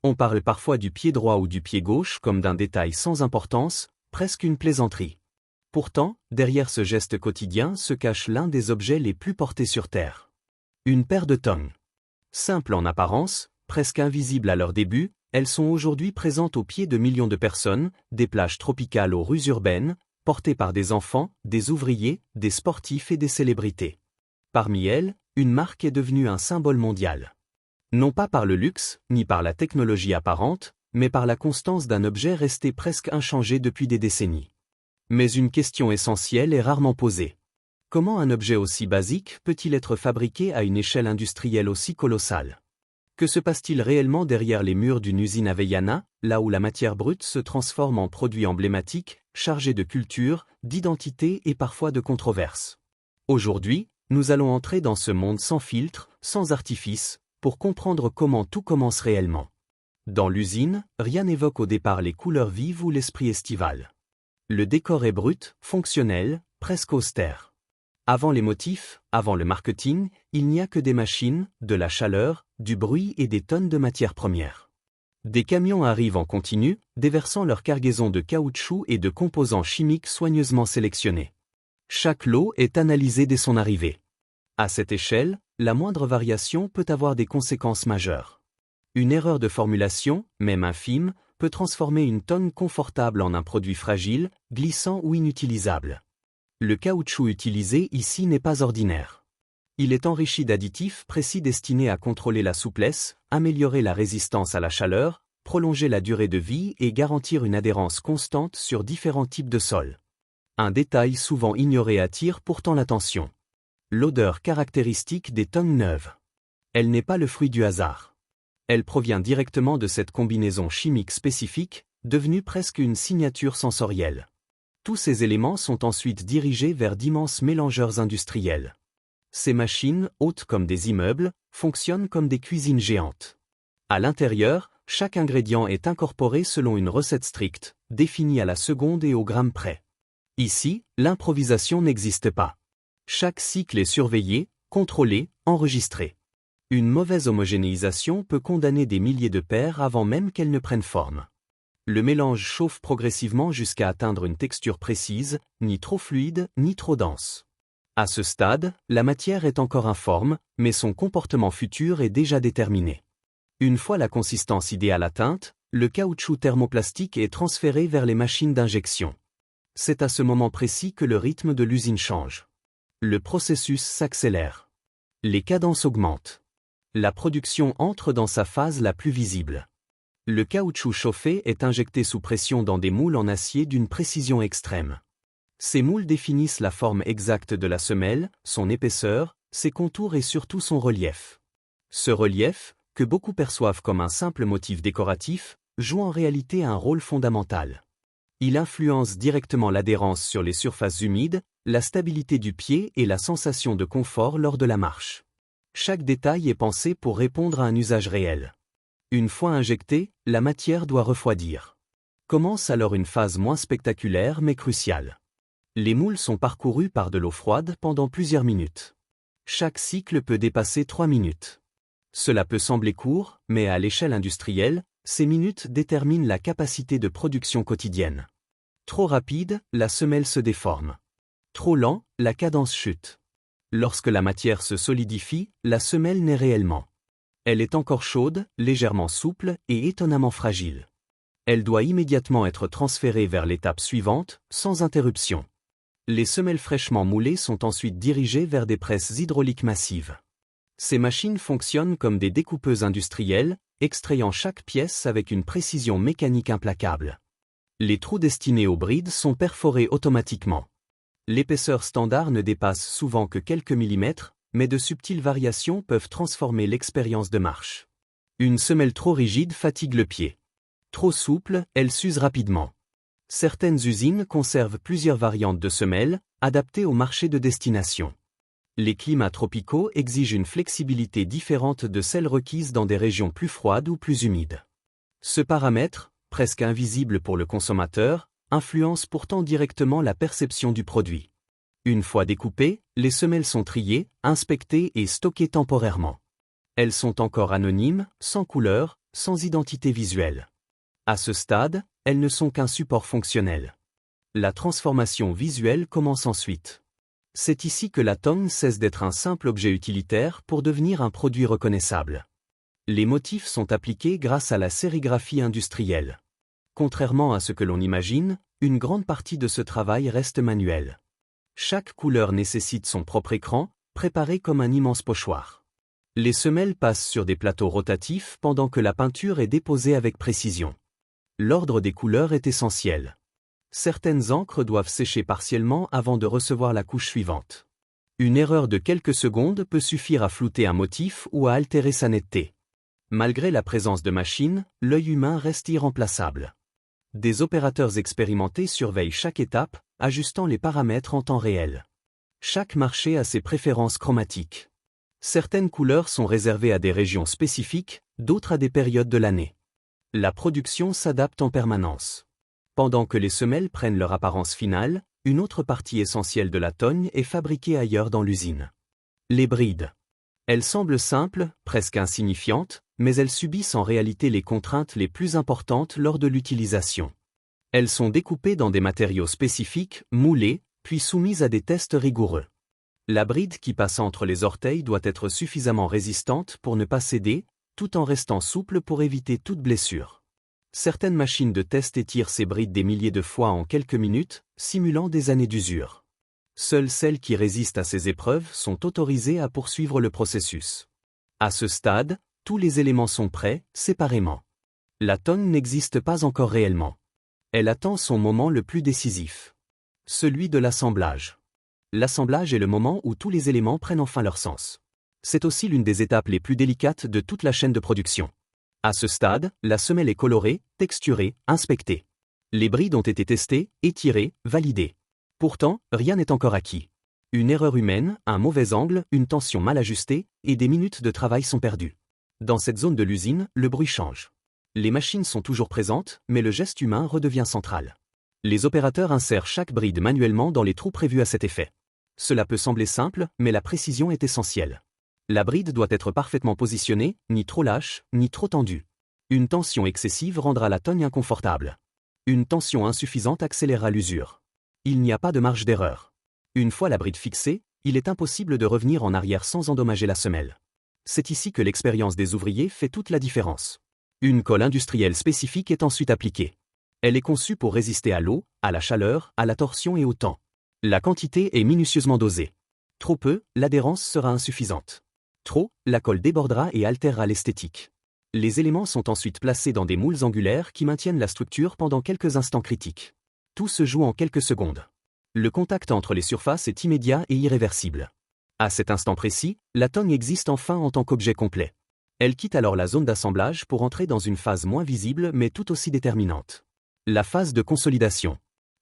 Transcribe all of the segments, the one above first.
On parle parfois du pied droit ou du pied gauche comme d'un détail sans importance, presque une plaisanterie. Pourtant, derrière ce geste quotidien se cache l'un des objets les plus portés sur Terre. Une paire de tongs. Simples en apparence, presque invisibles à leur début, elles sont aujourd'hui présentes aux pieds de millions de personnes, des plages tropicales aux rues urbaines, portées par des enfants, des ouvriers, des sportifs et des célébrités. Parmi elles, une marque est devenue un symbole mondial. Non pas par le luxe, ni par la technologie apparente, mais par la constance d'un objet resté presque inchangé depuis des décennies. Mais une question essentielle est rarement posée. Comment un objet aussi basique peut-il être fabriqué à une échelle industrielle aussi colossale? Que se passe-t-il réellement derrière les murs d'une usine Aveillana, là où la matière brute se transforme en produit emblématique, chargé de culture, d'identité et parfois de controverses? Aujourd'hui, nous allons entrer dans ce monde sans filtre, sans artifice, pour comprendre comment tout commence réellement. Dans l'usine, rien n'évoque au départ les couleurs vives ou l'esprit estival. Le décor est brut, fonctionnel, presque austère. Avant les motifs, avant le marketing, il n'y a que des machines, de la chaleur, du bruit et des tonnes de matières premières. Des camions arrivent en continu, déversant leur cargaison de caoutchouc et de composants chimiques soigneusement sélectionnés. Chaque lot est analysé dès son arrivée. À cette échelle, la moindre variation peut avoir des conséquences majeures. Une erreur de formulation, même infime, peut transformer une tonne confortable en un produit fragile, glissant ou inutilisable. Le caoutchouc utilisé ici n'est pas ordinaire. Il est enrichi d'additifs précis destinés à contrôler la souplesse, améliorer la résistance à la chaleur, prolonger la durée de vie et garantir une adhérence constante sur différents types de sols. Un détail souvent ignoré attire pourtant l'attention. L'odeur caractéristique des tonnes neuves. Elle n'est pas le fruit du hasard. Elle provient directement de cette combinaison chimique spécifique, devenue presque une signature sensorielle. Tous ces éléments sont ensuite dirigés vers d'immenses mélangeurs industriels. Ces machines, hautes comme des immeubles, fonctionnent comme des cuisines géantes. À l'intérieur, chaque ingrédient est incorporé selon une recette stricte, définie à la seconde et au gramme près. Ici, l'improvisation n'existe pas. Chaque cycle est surveillé, contrôlé, enregistré. Une mauvaise homogénéisation peut condamner des milliers de paires avant même qu'elles ne prennent forme. Le mélange chauffe progressivement jusqu'à atteindre une texture précise, ni trop fluide, ni trop dense. À ce stade, la matière est encore informe, mais son comportement futur est déjà déterminé. Une fois la consistance idéale atteinte, le caoutchouc thermoplastique est transféré vers les machines d'injection. C'est à ce moment précis que le rythme de l'usine change. Le processus s'accélère. Les cadences augmentent. La production entre dans sa phase la plus visible. Le caoutchouc chauffé est injecté sous pression dans des moules en acier d'une précision extrême. Ces moules définissent la forme exacte de la semelle, son épaisseur, ses contours et surtout son relief. Ce relief, que beaucoup perçoivent comme un simple motif décoratif, joue en réalité un rôle fondamental. Il influence directement l'adhérence sur les surfaces humides, la stabilité du pied et la sensation de confort lors de la marche. Chaque détail est pensé pour répondre à un usage réel. Une fois injectée, la matière doit refroidir. Commence alors une phase moins spectaculaire mais cruciale. Les moules sont parcourus par de l'eau froide pendant plusieurs minutes. Chaque cycle peut dépasser 3 minutes. Cela peut sembler court, mais à l'échelle industrielle, ces minutes déterminent la capacité de production quotidienne. Trop rapide, la semelle se déforme. Trop lent, la cadence chute. Lorsque la matière se solidifie, la semelle naît réellement. Elle est encore chaude, légèrement souple et étonnamment fragile. Elle doit immédiatement être transférée vers l'étape suivante, sans interruption. Les semelles fraîchement moulées sont ensuite dirigées vers des presses hydrauliques massives. Ces machines fonctionnent comme des découpeuses industrielles, extrayant chaque pièce avec une précision mécanique implacable. Les trous destinés aux brides sont perforés automatiquement. L'épaisseur standard ne dépasse souvent que quelques millimètres, mais de subtiles variations peuvent transformer l'expérience de marche. Une semelle trop rigide fatigue le pied. Trop souple, elle s'use rapidement. Certaines usines conservent plusieurs variantes de semelles, adaptées au marché de destination. Les climats tropicaux exigent une flexibilité différente de celle requise dans des régions plus froides ou plus humides. Ce paramètre, presque invisible pour le consommateur, influence pourtant directement la perception du produit. Une fois découpées, les semelles sont triées, inspectées et stockées temporairement. Elles sont encore anonymes, sans couleur, sans identité visuelle. À ce stade, elles ne sont qu'un support fonctionnel. La transformation visuelle commence ensuite. C'est ici que la tongue cesse d'être un simple objet utilitaire pour devenir un produit reconnaissable. Les motifs sont appliqués grâce à la sérigraphie industrielle. Contrairement à ce que l'on imagine, une grande partie de ce travail reste manuel. Chaque couleur nécessite son propre écran, préparé comme un immense pochoir. Les semelles passent sur des plateaux rotatifs pendant que la peinture est déposée avec précision. L'ordre des couleurs est essentiel. Certaines encres doivent sécher partiellement avant de recevoir la couche suivante. Une erreur de quelques secondes peut suffire à flouter un motif ou à altérer sa netteté. Malgré la présence de machines, l'œil humain reste irremplaçable. Des opérateurs expérimentés surveillent chaque étape, ajustant les paramètres en temps réel. Chaque marché a ses préférences chromatiques. Certaines couleurs sont réservées à des régions spécifiques, d'autres à des périodes de l'année. La production s'adapte en permanence. Pendant que les semelles prennent leur apparence finale, une autre partie essentielle de la tonne est fabriquée ailleurs dans l'usine. Les brides. Elles semblent simples, presque insignifiantes, mais elles subissent en réalité les contraintes les plus importantes lors de l'utilisation. Elles sont découpées dans des matériaux spécifiques, moulées, puis soumises à des tests rigoureux. La bride qui passe entre les orteils doit être suffisamment résistante pour ne pas céder, tout en restant souple pour éviter toute blessure. Certaines machines de test étirent ces brides des milliers de fois en quelques minutes, simulant des années d'usure. Seules celles qui résistent à ces épreuves sont autorisées à poursuivre le processus. À ce stade, tous les éléments sont prêts, séparément. La tonne n'existe pas encore réellement. Elle attend son moment le plus décisif. Celui de l'assemblage. L'assemblage est le moment où tous les éléments prennent enfin leur sens. C'est aussi l'une des étapes les plus délicates de toute la chaîne de production. À ce stade, la semelle est colorée, texturée, inspectée. Les brides ont été testées, étirées, validées. Pourtant, rien n'est encore acquis. Une erreur humaine, un mauvais angle, une tension mal ajustée, et des minutes de travail sont perdues. Dans cette zone de l'usine, le bruit change. Les machines sont toujours présentes, mais le geste humain redevient central. Les opérateurs insèrent chaque bride manuellement dans les trous prévus à cet effet. Cela peut sembler simple, mais la précision est essentielle. La bride doit être parfaitement positionnée, ni trop lâche, ni trop tendue. Une tension excessive rendra la tonne inconfortable. Une tension insuffisante accélérera l'usure. Il n'y a pas de marge d'erreur. Une fois la bride fixée, il est impossible de revenir en arrière sans endommager la semelle. C'est ici que l'expérience des ouvriers fait toute la différence. Une colle industrielle spécifique est ensuite appliquée. Elle est conçue pour résister à l'eau, à la chaleur, à la torsion et au temps. La quantité est minutieusement dosée. Trop peu, l'adhérence sera insuffisante. Trop, la colle débordera et altérera l'esthétique. Les éléments sont ensuite placés dans des moules angulaires qui maintiennent la structure pendant quelques instants critiques. Tout se joue en quelques secondes. Le contact entre les surfaces est immédiat et irréversible. À cet instant précis, la tonne existe enfin en tant qu'objet complet. Elle quitte alors la zone d'assemblage pour entrer dans une phase moins visible mais tout aussi déterminante. La phase de consolidation.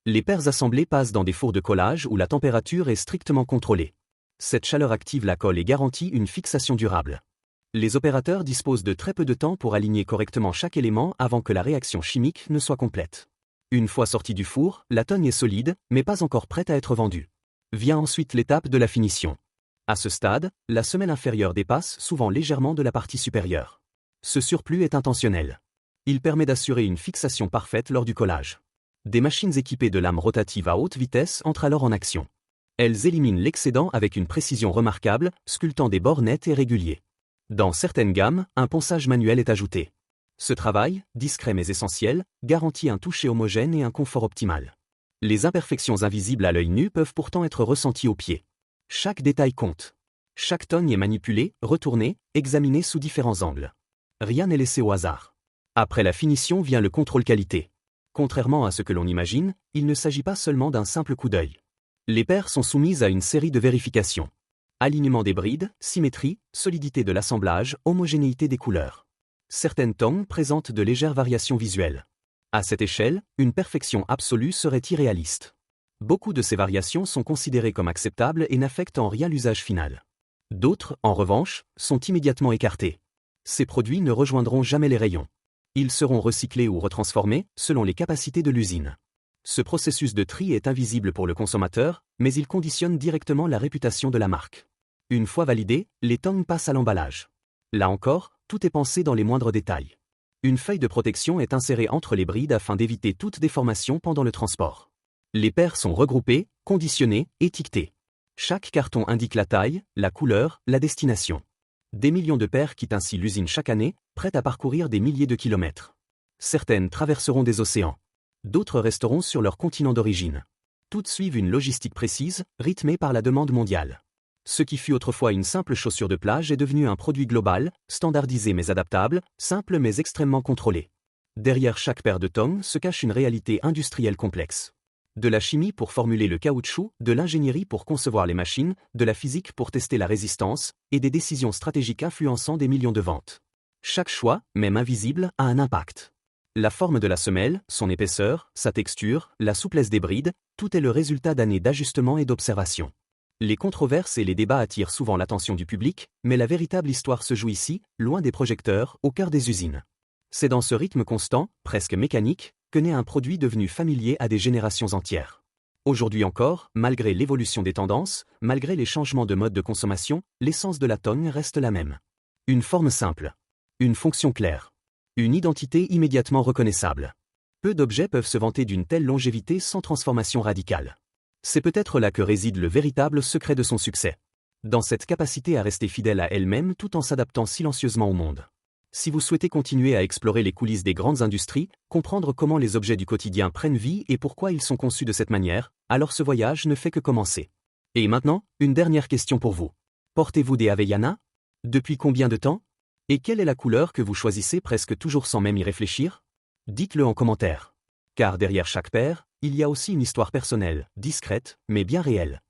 Les paires assemblées passent dans des fours de collage où la température est strictement contrôlée. Cette chaleur active la colle et garantit une fixation durable. Les opérateurs disposent de très peu de temps pour aligner correctement chaque élément avant que la réaction chimique ne soit complète. Une fois sortie du four, la tonne est solide, mais pas encore prête à être vendue. Vient ensuite l'étape de la finition. À ce stade, la semelle inférieure dépasse souvent légèrement de la partie supérieure. Ce surplus est intentionnel. Il permet d'assurer une fixation parfaite lors du collage. Des machines équipées de lames rotatives à haute vitesse entrent alors en action. Elles éliminent l'excédent avec une précision remarquable, sculptant des bords nets et réguliers. Dans certaines gammes, un ponçage manuel est ajouté. Ce travail, discret mais essentiel, garantit un toucher homogène et un confort optimal. Les imperfections invisibles à l'œil nu peuvent pourtant être ressenties au pied. Chaque détail compte. Chaque tonne est manipulée, retournée, examinée sous différents angles. Rien n'est laissé au hasard. Après la finition vient le contrôle qualité. Contrairement à ce que l'on imagine, il ne s'agit pas seulement d'un simple coup d'œil. Les paires sont soumises à une série de vérifications. Alignement des brides, symétrie, solidité de l'assemblage, homogénéité des couleurs. Certaines tonnes présentent de légères variations visuelles. À cette échelle, une perfection absolue serait irréaliste. Beaucoup de ces variations sont considérées comme acceptables et n'affectent en rien l'usage final. D'autres, en revanche, sont immédiatement écartées. Ces produits ne rejoindront jamais les rayons. Ils seront recyclés ou retransformés, selon les capacités de l'usine. Ce processus de tri est invisible pour le consommateur, mais il conditionne directement la réputation de la marque. Une fois validés, les tonnes passent à l'emballage. Là encore, tout est pensé dans les moindres détails. Une feuille de protection est insérée entre les brides afin d'éviter toute déformation pendant le transport. Les paires sont regroupées, conditionnées, étiquetées. Chaque carton indique la taille, la couleur, la destination. Des millions de paires quittent ainsi l'usine chaque année, prêtes à parcourir des milliers de kilomètres. Certaines traverseront des océans. D'autres resteront sur leur continent d'origine. Toutes suivent une logistique précise, rythmée par la demande mondiale. Ce qui fut autrefois une simple chaussure de plage est devenu un produit global, standardisé mais adaptable, simple mais extrêmement contrôlé. Derrière chaque paire de tongs se cache une réalité industrielle complexe. De la chimie pour formuler le caoutchouc, de l'ingénierie pour concevoir les machines, de la physique pour tester la résistance, et des décisions stratégiques influençant des millions de ventes. Chaque choix, même invisible, a un impact. La forme de la semelle, son épaisseur, sa texture, la souplesse des brides, tout est le résultat d'années d'ajustement et d'observation. Les controverses et les débats attirent souvent l'attention du public, mais la véritable histoire se joue ici, loin des projecteurs, au cœur des usines. C'est dans ce rythme constant, presque mécanique, que naît un produit devenu familier à des générations entières. Aujourd'hui encore, malgré l'évolution des tendances, malgré les changements de mode de consommation, l'essence de la tongue reste la même. Une forme simple. Une fonction claire. Une identité immédiatement reconnaissable. Peu d'objets peuvent se vanter d'une telle longévité sans transformation radicale. C'est peut-être là que réside le véritable secret de son succès. Dans cette capacité à rester fidèle à elle-même tout en s'adaptant silencieusement au monde. Si vous souhaitez continuer à explorer les coulisses des grandes industries, comprendre comment les objets du quotidien prennent vie et pourquoi ils sont conçus de cette manière, alors ce voyage ne fait que commencer. Et maintenant, une dernière question pour vous. Portez-vous des Havaianas? Depuis combien de temps? Et quelle est la couleur que vous choisissez presque toujours sans même y réfléchir? Dites-le en commentaire. Car derrière chaque paire, il y a aussi une histoire personnelle, discrète, mais bien réelle.